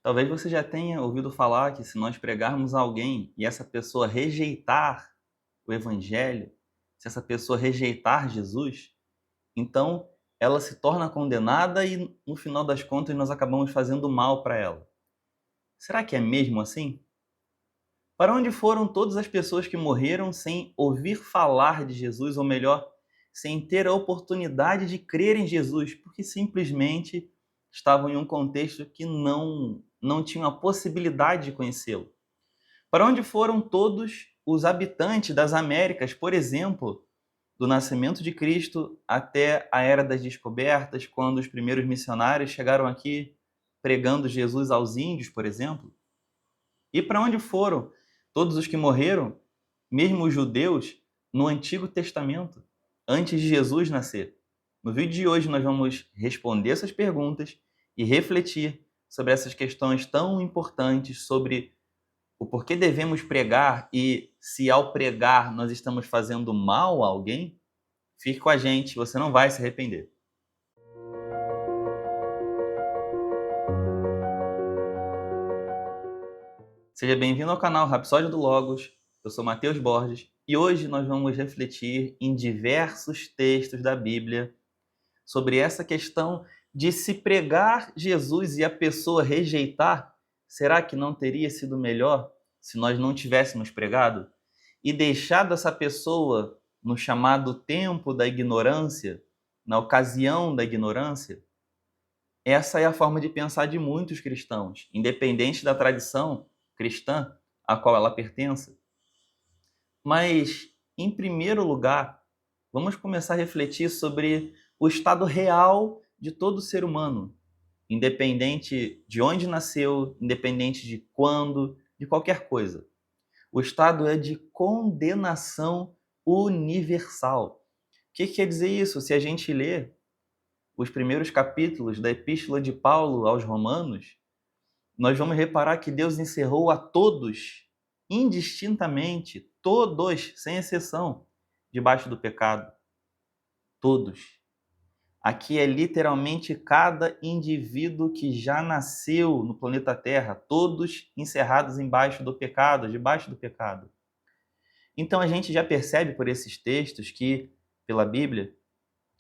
Talvez você já tenha ouvido falar que se nós pregarmos a alguém e essa pessoa rejeitar o evangelho, se essa pessoa rejeitar Jesus, então ela se torna condenada e no final das contas nós acabamos fazendo mal para ela. Será que é mesmo assim? Para onde foram todas as pessoas que morreram sem ouvir falar de Jesus, ou melhor, sem ter a oportunidade de crer em Jesus, porque simplesmente estavam em um contexto que não tinham a possibilidade de conhecê-lo? Para onde foram todos os habitantes das Américas, por exemplo, do nascimento de Cristo até a Era das Descobertas, quando os primeiros missionários chegaram aqui pregando Jesus aos índios, por exemplo? E para onde foram todos os que morreram, mesmo os judeus, no Antigo Testamento, antes de Jesus nascer? No vídeo de hoje nós vamos responder essas perguntas e refletir sobre essas questões tão importantes, sobre o porquê devemos pregar e se ao pregar nós estamos fazendo mal a alguém. Fique com a gente, você não vai se arrepender. Seja bem-vindo ao canal Rapsódia do Logos. Eu sou Matheus Borges e hoje nós vamos refletir em diversos textos da Bíblia sobre essa questão de se pregar Jesus e a pessoa rejeitar. Será que não teria sido melhor se nós não tivéssemos pregado e deixado essa pessoa no chamado tempo da ignorância, na ocasião da ignorância? Essa é a forma de pensar de muitos cristãos, independente da tradição cristã a qual ela pertença. Mas, em primeiro lugar, vamos começar a refletir sobre o estado real de todo ser humano, independente de onde nasceu, independente de quando, de qualquer coisa. O estado é de condenação universal. O que quer dizer isso? Se a gente lê os primeiros capítulos da Epístola de Paulo aos Romanos, nós vamos reparar que Deus encerrou a todos, indistintamente, todos, sem exceção, debaixo do pecado. Todos. Aqui é literalmente cada indivíduo que já nasceu no planeta Terra, todos encerrados embaixo do pecado, debaixo do pecado. Então a gente já percebe por esses textos que, pela Bíblia,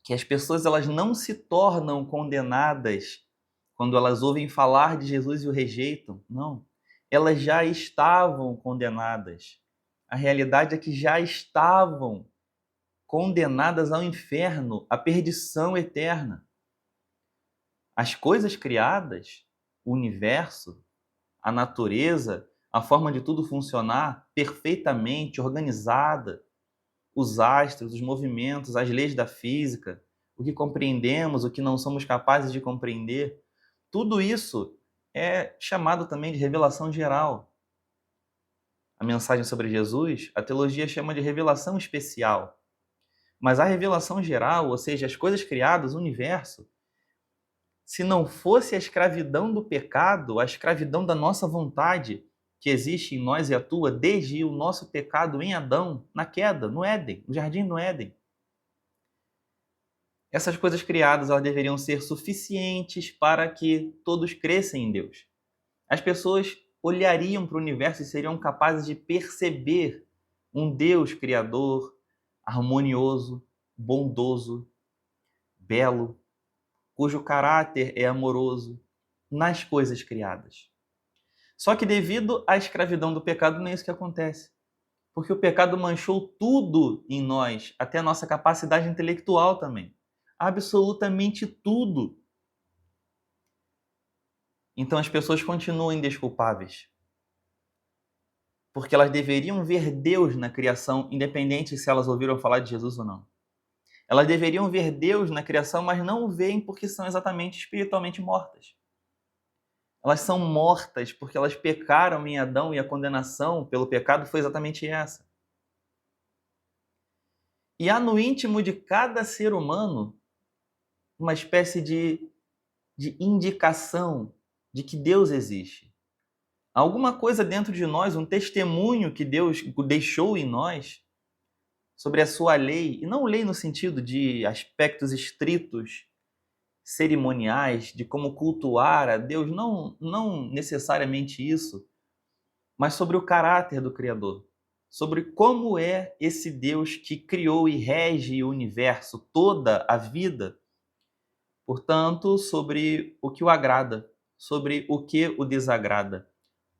que as pessoas elas não se tornam condenadas quando elas ouvem falar de Jesus e o rejeitam. Não. Elas já estavam condenadas. A realidade é que já estavam condenadas ao inferno, à perdição eterna. As coisas criadas, o universo, a natureza, a forma de tudo funcionar perfeitamente organizada, os astros, os movimentos, as leis da física, o que compreendemos, o que não somos capazes de compreender, tudo isso é chamado também de revelação geral. A mensagem sobre Jesus, a teologia chama de revelação especial. Mas a revelação geral, ou seja, as coisas criadas, o universo, se não fosse a escravidão do pecado, a escravidão da nossa vontade, que existe em nós e atua desde o nosso pecado em Adão, na queda, no Éden, no jardim do Éden. Essas coisas criadas elas deveriam ser suficientes para que todos crescem em Deus. As pessoas olhariam para o universo e seriam capazes de perceber um Deus criador, harmonioso, bondoso, belo, cujo caráter é amoroso nas coisas criadas. Só que devido à escravidão do pecado, não é isso que acontece. Porque o pecado manchou tudo em nós, até a nossa capacidade intelectual também. Absolutamente tudo. Então as pessoas continuam indesculpáveis. Porque elas deveriam ver Deus na criação, independente se elas ouviram falar de Jesus ou não. Elas deveriam ver Deus na criação, mas não o veem porque são exatamente espiritualmente mortas. Elas são mortas porque elas pecaram em Adão e a condenação pelo pecado foi exatamente essa. E há no íntimo de cada ser humano uma espécie de indicação de que Deus existe. Há alguma coisa dentro de nós, um testemunho que Deus deixou em nós sobre a sua lei, e não lei no sentido de aspectos estritos, cerimoniais, de como cultuar a Deus, não necessariamente isso, mas sobre o caráter do Criador, sobre como é esse Deus que criou e rege o universo, toda a vida, portanto, sobre o que o agrada, sobre o que o desagrada.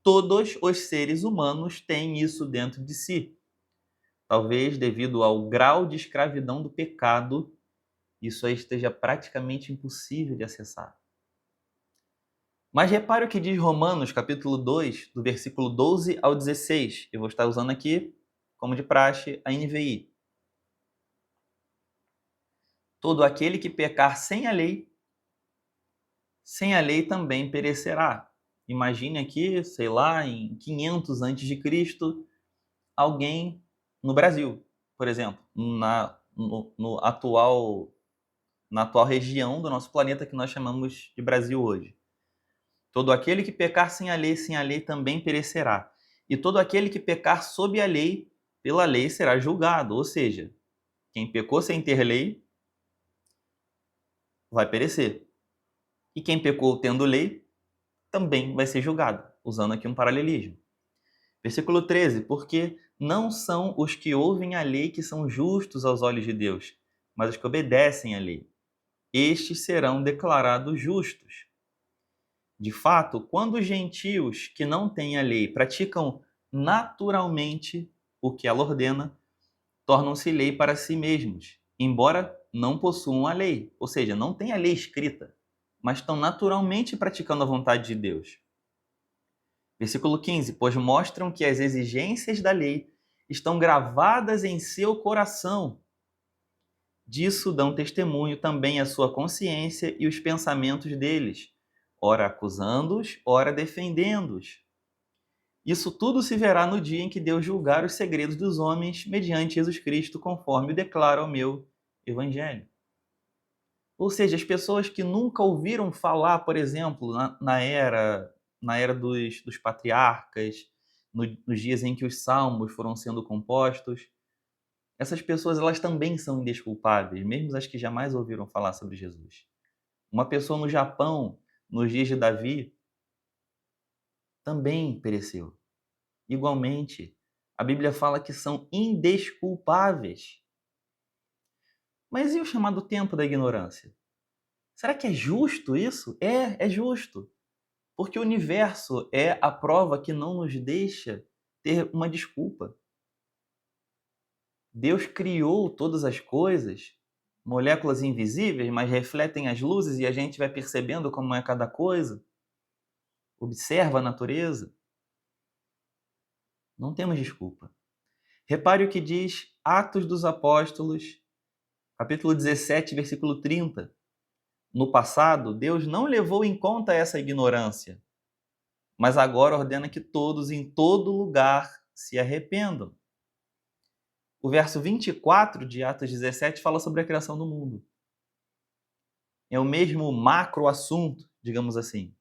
Todos os seres humanos têm isso dentro de si. Talvez devido ao grau de escravidão do pecado, isso aí esteja praticamente impossível de acessar. Mas repare o que diz Romanos, capítulo 2, do versículo 12 ao 16. Eu vou estar usando aqui, como de praxe, a NVI. Todo aquele que pecar sem a lei também perecerá. Imagine aqui, sei lá, em 500 a.C., alguém no Brasil, por exemplo, na atual região do nosso planeta que nós chamamos de Brasil hoje. Todo aquele que pecar sem a lei também perecerá. E todo aquele que pecar sob a lei, pela lei será julgado. Ou seja, quem pecou sem ter lei, vai perecer. E quem pecou tendo lei, também vai ser julgado. Usando aqui um paralelismo. Versículo 13. Porque não são os que ouvem a lei que são justos aos olhos de Deus, mas os que obedecem à lei. Estes serão declarados justos. De fato, quando os gentios que não têm a lei praticam naturalmente o que ela ordena, tornam-se lei para si mesmos, embora não possuam a lei, ou seja, não têm a lei escrita, mas estão naturalmente praticando a vontade de Deus. Versículo 15: pois mostram que as exigências da lei estão gravadas em seu coração. Disso dão testemunho também a sua consciência e os pensamentos deles, ora acusando-os, ora defendendo-os. Isso tudo se verá no dia em que Deus julgar os segredos dos homens mediante Jesus Cristo, conforme o declara o meu Evangelho. Ou seja, as pessoas que nunca ouviram falar, por exemplo, na era dos patriarcas, nos dias em que os salmos foram sendo compostos, essas pessoas elas também são indesculpáveis, mesmo as que jamais ouviram falar sobre Jesus. Uma pessoa no Japão, nos dias de Davi, também pereceu. Igualmente, a Bíblia fala que são indesculpáveis. Mas e o chamado tempo da ignorância? Será que é justo isso? É justo. Porque o universo é a prova que não nos deixa ter uma desculpa. Deus criou todas as coisas, moléculas invisíveis, mas refletem as luzes e a gente vai percebendo como é cada coisa. Observa a natureza. Não temos desculpa. Repare o que diz Atos dos Apóstolos, capítulo 17, versículo 30. No passado, Deus não levou em conta essa ignorância, mas agora ordena que todos em todo lugar se arrependam. O verso 24 de Atos 17 fala sobre a criação do mundo. É o mesmo macro assunto, digamos assim.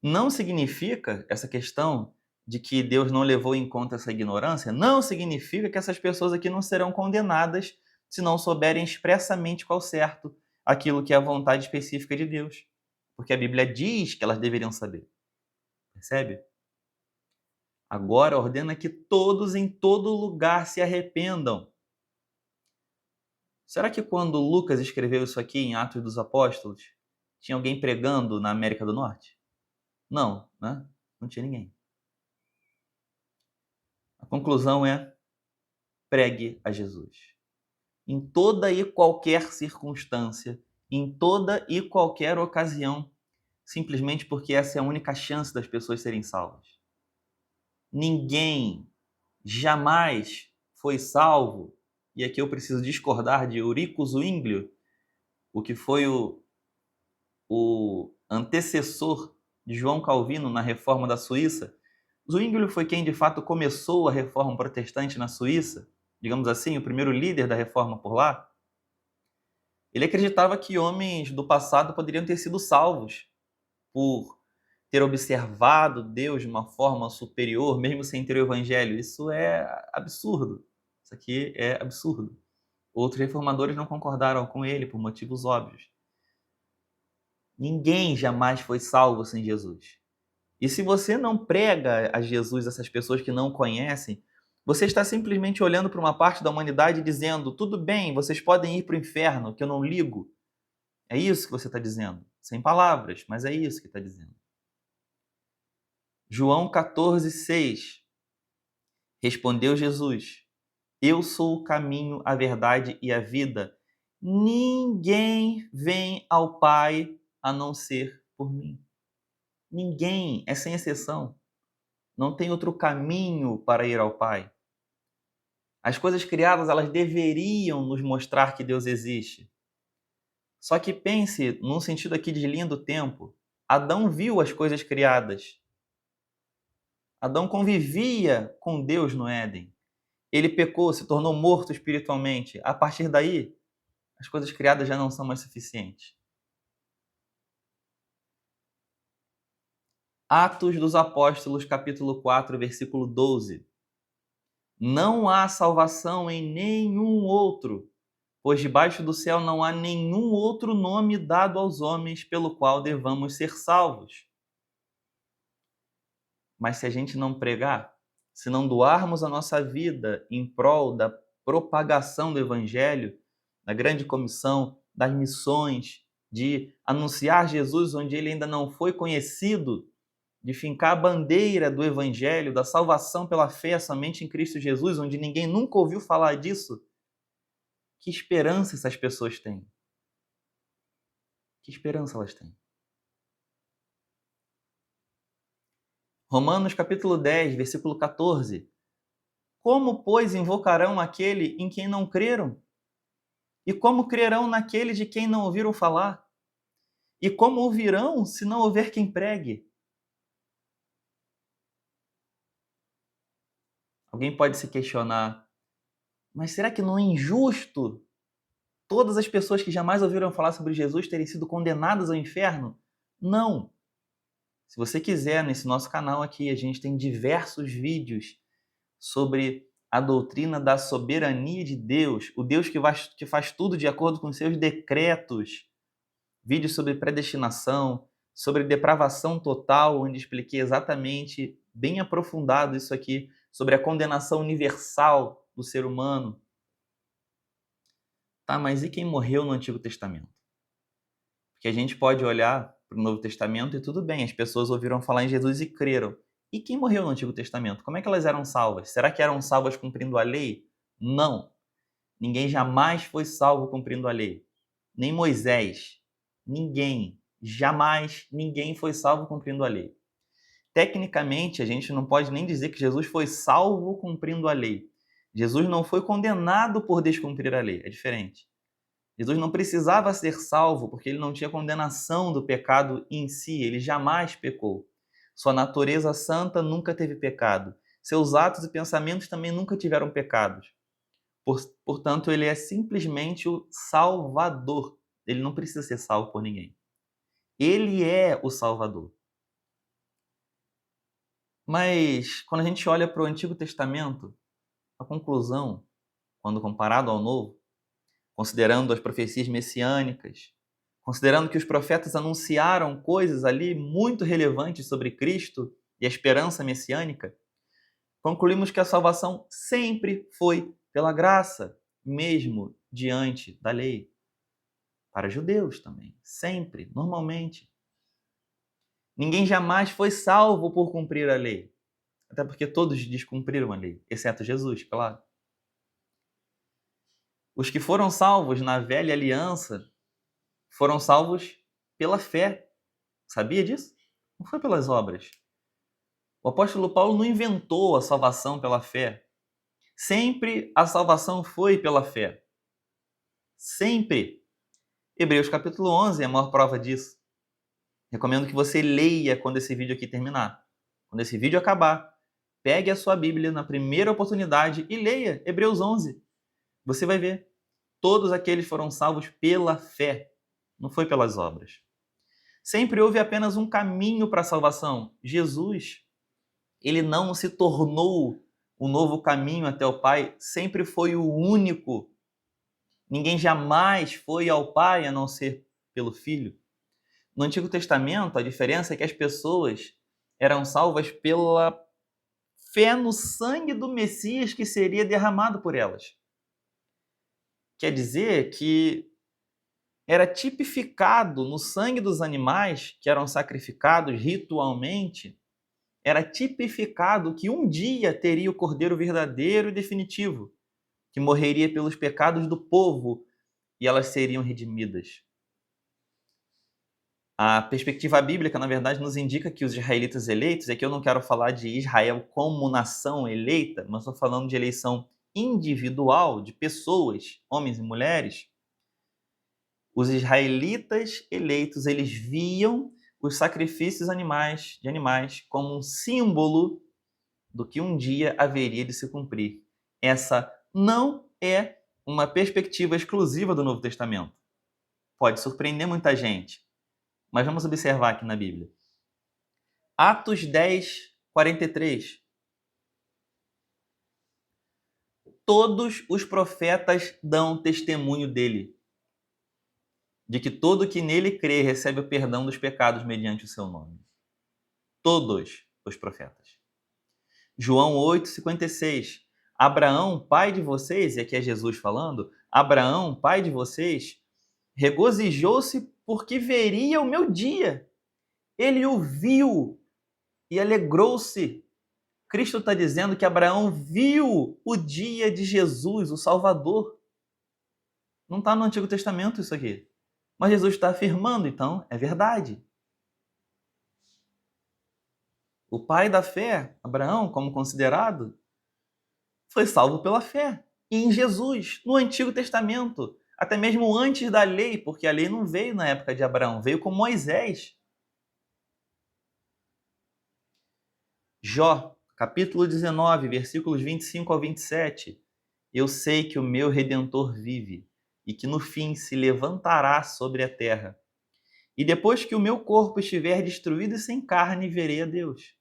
Não significa essa questão de que Deus não levou em conta essa ignorância, não significa que essas pessoas aqui não serão condenadas se não souberem expressamente qual certo aquilo que é a vontade específica de Deus. Porque a Bíblia diz que elas deveriam saber. Percebe? Agora ordena que todos em todo lugar se arrependam. Será que quando Lucas escreveu isso aqui em Atos dos Apóstolos, tinha alguém pregando na América do Norte? Não, né? Não tinha ninguém. A conclusão é: pregue a Jesus. Em toda e qualquer circunstância, em toda e qualquer ocasião, simplesmente porque essa é a única chance das pessoas serem salvas. Ninguém jamais foi salvo, e aqui eu preciso discordar de Eurico Zwinglio, o que foi o antecessor de João Calvino na Reforma da Suíça. Zwinglio foi quem de fato começou a Reforma Protestante na Suíça, digamos assim, o primeiro líder da Reforma por lá. Ele acreditava que homens do passado poderiam ter sido salvos por ter observado Deus de uma forma superior, mesmo sem ter o Evangelho. Isso é absurdo. Isso aqui é absurdo. Outros reformadores não concordaram com ele por motivos óbvios. Ninguém jamais foi salvo sem Jesus. E se você não prega a Jesus a essas pessoas que não conhecem, você está simplesmente olhando para uma parte da humanidade e dizendo: tudo bem, vocês podem ir para o inferno, que eu não ligo. É isso que você está dizendo. Sem palavras, mas é isso que está dizendo. João 14,6. Respondeu Jesus: Eu sou o caminho, a verdade e a vida. Ninguém vem ao Pai a não ser por mim. Ninguém, é sem exceção. Não tem outro caminho para ir ao Pai. As coisas criadas, elas deveriam nos mostrar que Deus existe. Só que pense num sentido aqui de linha do tempo. Adão viu as coisas criadas. Adão convivia com Deus no Éden. Ele pecou, se tornou morto espiritualmente. A partir daí, as coisas criadas já não são mais suficientes. Atos dos Apóstolos, capítulo 4, versículo 12. Não há salvação em nenhum outro, pois debaixo do céu não há nenhum outro nome dado aos homens pelo qual devamos ser salvos. Mas se a gente não pregar, se não doarmos a nossa vida em prol da propagação do Evangelho, da grande comissão, das missões, de anunciar Jesus onde ele ainda não foi conhecido, de fincar a bandeira do Evangelho, da salvação pela fé somente em Cristo Jesus, onde ninguém nunca ouviu falar disso, que esperança essas pessoas têm? Que esperança elas têm? Romanos capítulo 10, versículo 14. Como, pois, invocarão aquele em quem não creram? E como crerão naquele de quem não ouviram falar? E como ouvirão se não houver quem pregue? Alguém pode se questionar, mas será que não é injusto todas as pessoas que jamais ouviram falar sobre Jesus terem sido condenadas ao inferno? Não. Se você quiser, nesse nosso canal aqui, a gente tem diversos vídeos sobre a doutrina da soberania de Deus, o Deus que faz tudo de acordo com seus decretos. Vídeos sobre predestinação, sobre depravação total, onde expliquei exatamente, bem aprofundado isso aqui, sobre a condenação universal do ser humano. Tá, mas e quem morreu no Antigo Testamento? Porque a gente pode olhar para o Novo Testamento e tudo bem, as pessoas ouviram falar em Jesus e creram. E quem morreu no Antigo Testamento? Como é que elas eram salvas? Será que eram salvas cumprindo a lei? Não. Ninguém jamais foi salvo cumprindo a lei. Nem Moisés. Ninguém. Jamais ninguém foi salvo cumprindo a lei. Tecnicamente, a gente não pode nem dizer que Jesus foi salvo cumprindo a lei. Jesus não foi condenado por descumprir a lei. É diferente. Jesus não precisava ser salvo porque ele não tinha condenação do pecado em si. Ele jamais pecou. Sua natureza santa nunca teve pecado. Seus atos e pensamentos também nunca tiveram pecados. Portanto, ele é simplesmente o Salvador. Ele não precisa ser salvo por ninguém. Ele é o Salvador. Mas, quando a gente olha para o Antigo Testamento, a conclusão, quando comparado ao Novo, considerando as profecias messiânicas, considerando que os profetas anunciaram coisas ali muito relevantes sobre Cristo e a esperança messiânica, concluímos que a salvação sempre foi pela graça, mesmo diante da lei. Para judeus também, sempre, normalmente. Ninguém jamais foi salvo por cumprir a lei. Até porque todos descumpriram a lei, exceto Jesus, claro. Os que foram salvos na velha aliança foram salvos pela fé. Sabia disso? Não foi pelas obras. O apóstolo Paulo não inventou a salvação pela fé. Sempre a salvação foi pela fé. Sempre. Hebreus capítulo 11 é a maior prova disso. Recomendo que você leia quando esse vídeo aqui terminar. Quando esse vídeo acabar, pegue a sua Bíblia na primeira oportunidade e leia Hebreus 11. Você vai ver. Todos aqueles foram salvos pela fé, não foi pelas obras. Sempre houve apenas um caminho para a salvação. Jesus, ele não se tornou o novo caminho até o Pai, sempre foi o único. Ninguém jamais foi ao Pai a não ser pelo Filho. No Antigo Testamento, a diferença é que as pessoas eram salvas pela fé no sangue do Messias que seria derramado por elas. Quer dizer que era tipificado no sangue dos animais que eram sacrificados ritualmente, era tipificado que um dia teria o Cordeiro verdadeiro e definitivo, que morreria pelos pecados do povo e elas seriam redimidas. A perspectiva bíblica, na verdade, nos indica que os israelitas eleitos, aqui eu não quero falar de Israel como nação eleita, mas estou falando de eleição individual, de pessoas, homens e mulheres. Os israelitas eleitos, eles viam os sacrifícios de animais como um símbolo do que um dia haveria de se cumprir. Essa não é uma perspectiva exclusiva do Novo Testamento. Pode surpreender muita gente, mas vamos observar aqui na Bíblia. Atos 10, 43. Todos os profetas dão testemunho dele, de que todo que nele crê recebe o perdão dos pecados mediante o seu nome. Todos os profetas. João 8, 56. Abraão, pai de vocês, e aqui é Jesus falando, Abraão, pai de vocês, regozijou-se porque veria o meu dia. Ele o viu e alegrou-se. Cristo está dizendo que Abraão viu o dia de Jesus, o Salvador. Não está no Antigo Testamento isso aqui. Mas Jesus está afirmando, então, é verdade. O pai da fé, Abraão, como considerado, foi salvo pela fé. E em Jesus, no Antigo Testamento, até mesmo antes da lei, porque a lei não veio na época de Abraão, veio com Moisés. Jó, capítulo 19, versículos 25 ao 27. Eu sei que o meu Redentor vive e que no fim se levantará sobre a terra. E depois que o meu corpo estiver destruído e sem carne, verei a Deus.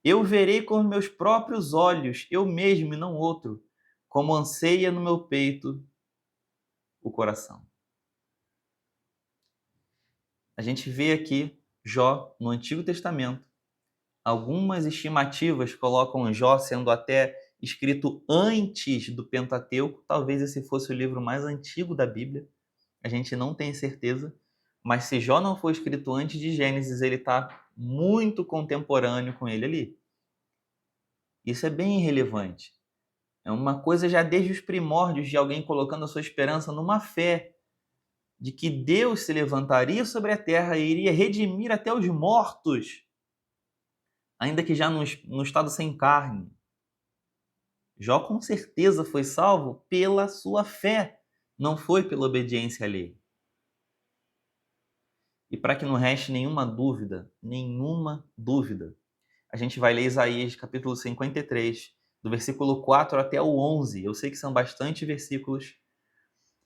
Eu verei com os meus próprios olhos, eu mesmo e não outro, como anseia no meu peito o coração. A gente vê aqui Jó no Antigo Testamento. Algumas estimativas colocam Jó sendo até escrito antes do Pentateuco. Talvez esse fosse o livro mais antigo da Bíblia. A gente não tem certeza. Mas se Jó não foi escrito antes de Gênesis, ele está muito contemporâneo com ele ali. Isso é bem irrelevante. É uma coisa já desde os primórdios de alguém colocando a sua esperança numa fé de que Deus se levantaria sobre a terra e iria redimir até os mortos, ainda que já no estado sem carne. Jó com certeza foi salvo pela sua fé, não foi pela obediência à lei. E para que não reste nenhuma dúvida, a gente vai ler Isaías capítulo 53, do versículo 4 até o 11. Eu sei que são bastante versículos,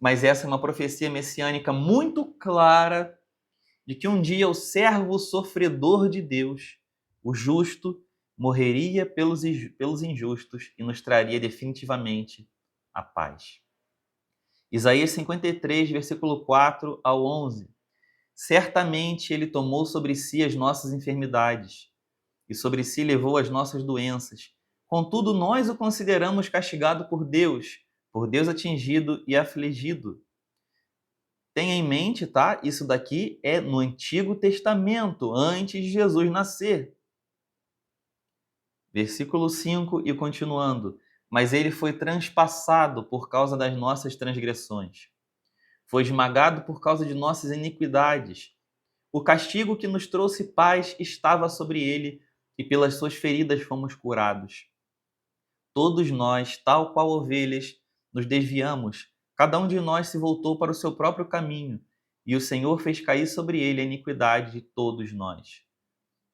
mas essa é uma profecia messiânica muito clara de que um dia o servo sofredor de Deus, o justo, morreria pelos injustos e nos traria definitivamente a paz. Isaías 53, versículo 4 ao 11. Certamente ele tomou sobre si as nossas enfermidades e sobre si levou as nossas doenças. Contudo, nós o consideramos castigado por Deus atingido e afligido. Tenha em mente, tá? Isso daqui é no Antigo Testamento, antes de Jesus nascer. Versículo 5 e continuando. Mas ele foi transpassado por causa das nossas transgressões. Foi esmagado por causa de nossas iniquidades. O castigo que nos trouxe paz estava sobre ele, e pelas suas feridas fomos curados. Todos nós, tal qual ovelhas, nos desviamos. Cada um de nós se voltou para o seu próprio caminho, e o Senhor fez cair sobre ele a iniquidade de todos nós.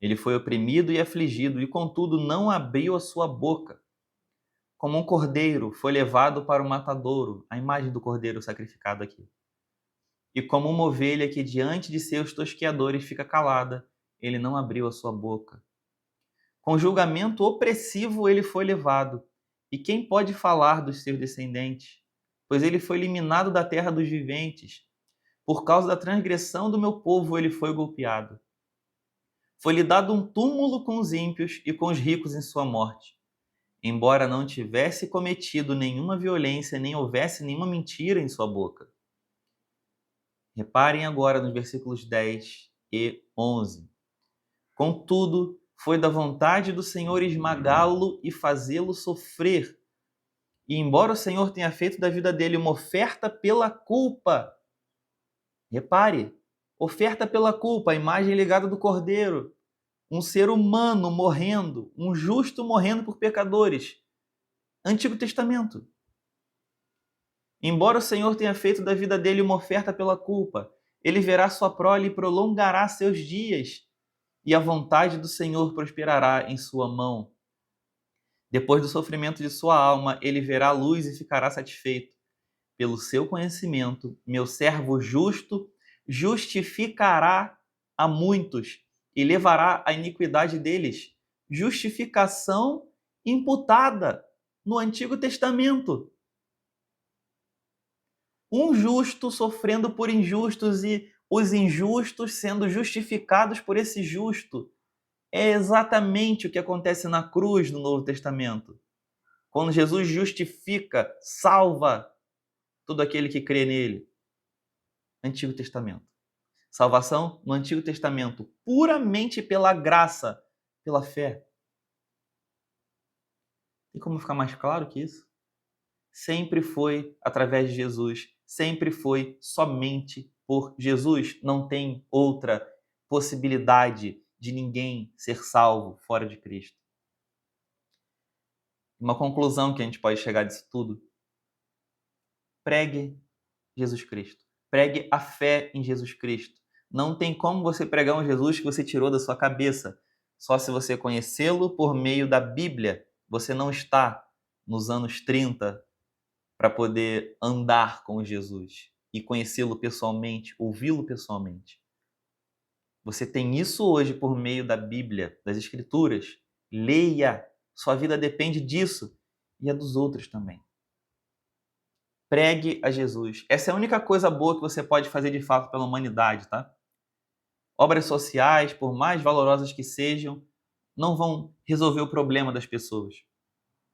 Ele foi oprimido e afligido, e contudo não abriu a sua boca. Como um cordeiro foi levado para o matadouro, a imagem do cordeiro sacrificado aqui. E como uma ovelha que diante de seus tosqueadores fica calada, ele não abriu a sua boca. Com julgamento opressivo ele foi levado. E quem pode falar dos seus descendentes? Pois ele foi eliminado da terra dos viventes. Por causa da transgressão do meu povo ele foi golpeado. Foi-lhe dado um túmulo com os ímpios e com os ricos em sua morte. Embora não tivesse cometido nenhuma violência, nem houvesse nenhuma mentira em sua boca. Reparem agora nos versículos 10 e 11. Contudo, foi da vontade do Senhor esmagá-lo e fazê-lo sofrer. E embora o Senhor tenha feito da vida dele uma oferta pela culpa, repare, oferta pela culpa, a imagem ligada do Cordeiro, um ser humano morrendo, um justo morrendo por pecadores. Antigo Testamento. Embora o Senhor tenha feito da vida dele uma oferta pela culpa, ele verá sua prole e prolongará seus dias, e a vontade do Senhor prosperará em sua mão. Depois do sofrimento de sua alma, ele verá a luz e ficará satisfeito. Pelo seu conhecimento, meu servo justo justificará a muitos e levará a iniquidade deles. Justificação imputada no Antigo Testamento. Um justo sofrendo por injustos e os injustos sendo justificados por esse justo. É exatamente o que acontece na cruz no Novo Testamento. Quando Jesus justifica, salva todo aquele que crê nele. Antigo Testamento. Salvação no Antigo Testamento, puramente pela graça, pela fé. Tem como ficar mais claro que isso? Sempre foi através de Jesus, sempre foi somente por Jesus. Não tem outra possibilidade de ninguém ser salvo fora de Cristo. Uma conclusão que a gente pode chegar disso tudo: pregue Jesus Cristo. Pregue a fé em Jesus Cristo. Não tem como você pregar um Jesus que você tirou da sua cabeça. Só se você conhecê-lo por meio da Bíblia. Você não está nos anos 30 para poder andar com Jesus e conhecê-lo pessoalmente, ouvi-lo pessoalmente. Você tem isso hoje por meio da Bíblia, das Escrituras. Leia. Sua vida depende disso e a dos outros também. Pregue a Jesus. Essa é a única coisa boa que você pode fazer de fato pela humanidade, tá? Obras sociais, por mais valorosas que sejam, não vão resolver o problema das pessoas.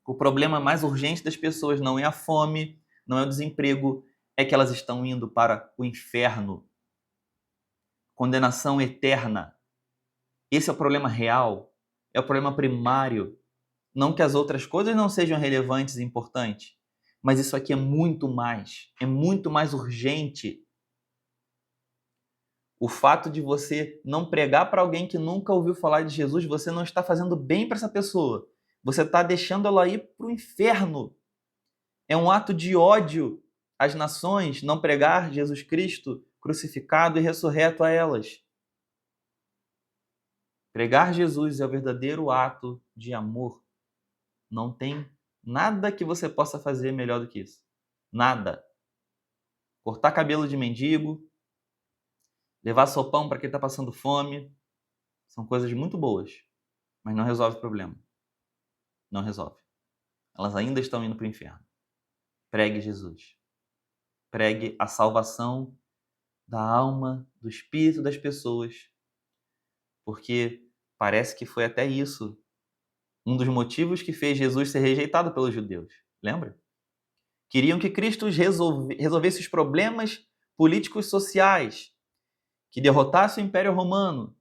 O problema mais urgente das pessoas não é a fome, não é o desemprego, é que elas estão indo para o inferno. Condenação eterna. Esse é o problema real, é o problema primário. Não que as outras coisas não sejam relevantes e importantes, mas isso aqui é muito mais urgente. O fato de você não pregar para alguém que nunca ouviu falar de Jesus, você não está fazendo bem para essa pessoa. Você está deixando ela ir para o inferno. É um ato de ódio às nações não pregar Jesus Cristo crucificado e ressurreto a elas. Pregar Jesus é o verdadeiro ato de amor. Não tem nada que você possa fazer melhor do que isso. Nada. Cortar cabelo de mendigo, levar sopão para quem está passando fome, são coisas muito boas, mas não resolve o problema. Não resolve. Elas ainda estão indo para o inferno. Pregue Jesus. Pregue a salvação da alma, do espírito das pessoas, porque parece que foi até isso um dos motivos que fez Jesus ser rejeitado pelos judeus. Lembra? Queriam que Cristo resolvesse os problemas políticos e sociais, que derrotasse o Império Romano.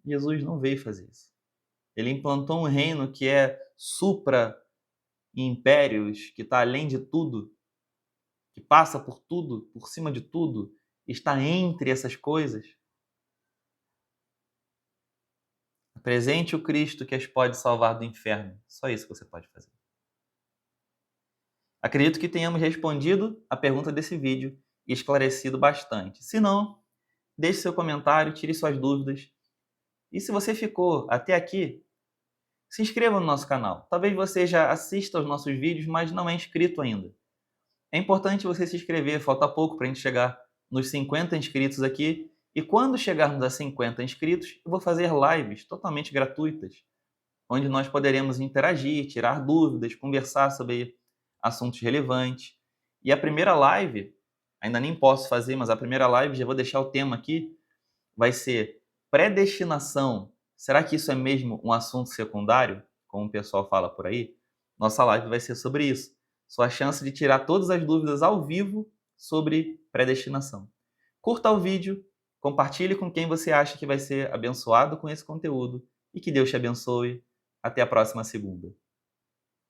Jesus não veio fazer isso. Ele implantou um reino que é supra-impérios, que está além de tudo, que passa por tudo, por cima de tudo, está entre essas coisas. Apresente o Cristo que as pode salvar do inferno. Só isso que você pode fazer. Acredito que tenhamos respondido a pergunta desse vídeo e esclarecido bastante. Se não, deixe seu comentário, tire suas dúvidas. E se você ficou até aqui, se inscreva no nosso canal. Talvez você já assista aos nossos vídeos, mas não é inscrito ainda. É importante você se inscrever, falta pouco para a gente chegar nos 50 inscritos aqui. E quando chegarmos a 50 inscritos, eu vou fazer lives totalmente gratuitas, onde nós poderemos interagir, tirar dúvidas, conversar sobre assuntos relevantes. E a primeira live ainda nem posso fazer, mas a primeira live, já vou deixar o tema aqui, vai ser predestinação. Será que isso é mesmo um assunto secundário, como o pessoal fala por aí? Nossa live vai ser sobre isso. Sua chance de tirar todas as dúvidas ao vivo sobre predestinação. Curta o vídeo, compartilhe com quem você acha que vai ser abençoado com esse conteúdo e que Deus te abençoe. Até a próxima segunda.